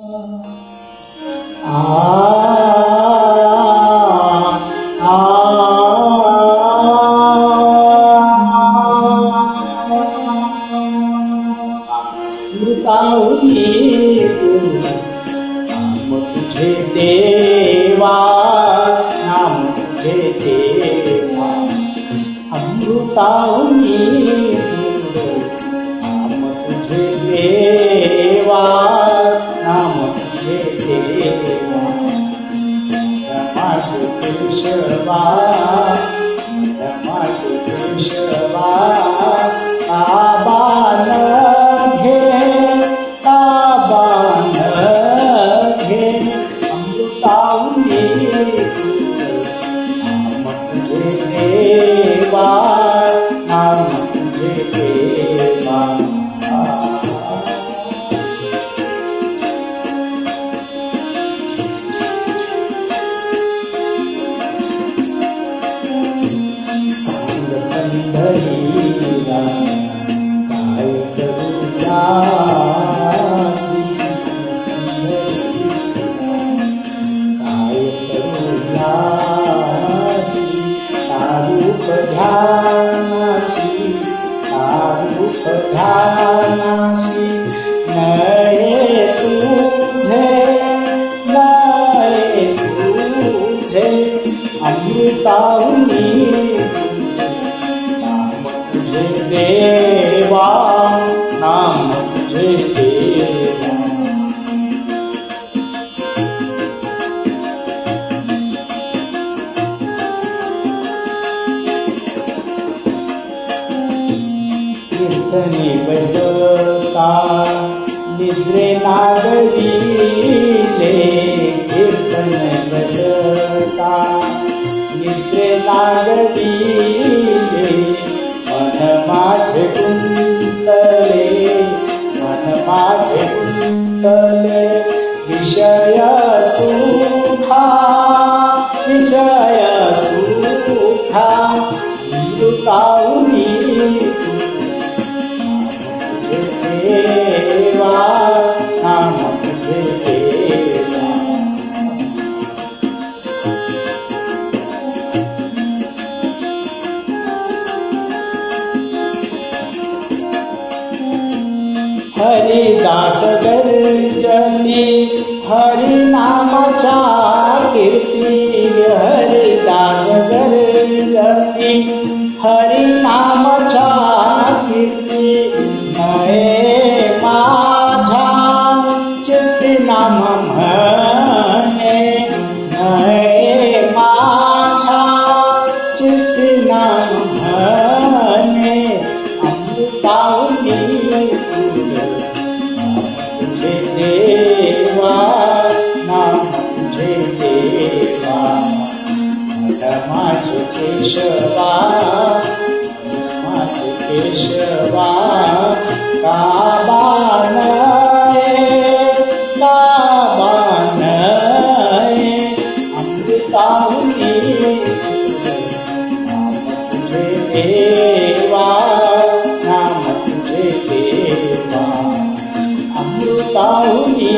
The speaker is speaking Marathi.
अमृताहुनी नाम तुझे देवा, नाम तुझे देवा, अमृताहुनी नाम तुझे देवा, नाम तुझे देवा, माझे केशवा, माझे केशवा, आबान घे, आबान घे, अमृताहुनी नाम तुझे देवा, नाम तुझे देवा. सांग पंढरीला काय करूया, काय करूया, रूप ध्यानाशी, रूप ध्यानाशी, नये तुझे, नये तुझे, अमृताहुनी नाम तुझे देवा, नाम तुझे देवा. कीर्तनी बसता निद्रे लागलीले, कीर्तन बसता निद्रे लागलीले, मन माझे गुंतले, मन माझे गुंतले, विषय सुखा, विषय सुखा, अमृताहुनी देवा, नाम तुझे देवा. हरिदास गर्जनी हरिनामाच्या कीर्ती, हरिदास गर्जनी हरिनामाच्या कीर्ती, नये माझा चित्ती नाम म्हणे, नये माझा चित्ती नाम म्हणे, अमृताहुनी तुझे देवा, नाम तुझे देवा, माझे केशवा, माझे केशवा, काबान काबान अमृताहुनी नाम तुझे देवा, नाम तुझे देवा, अमृताहुनी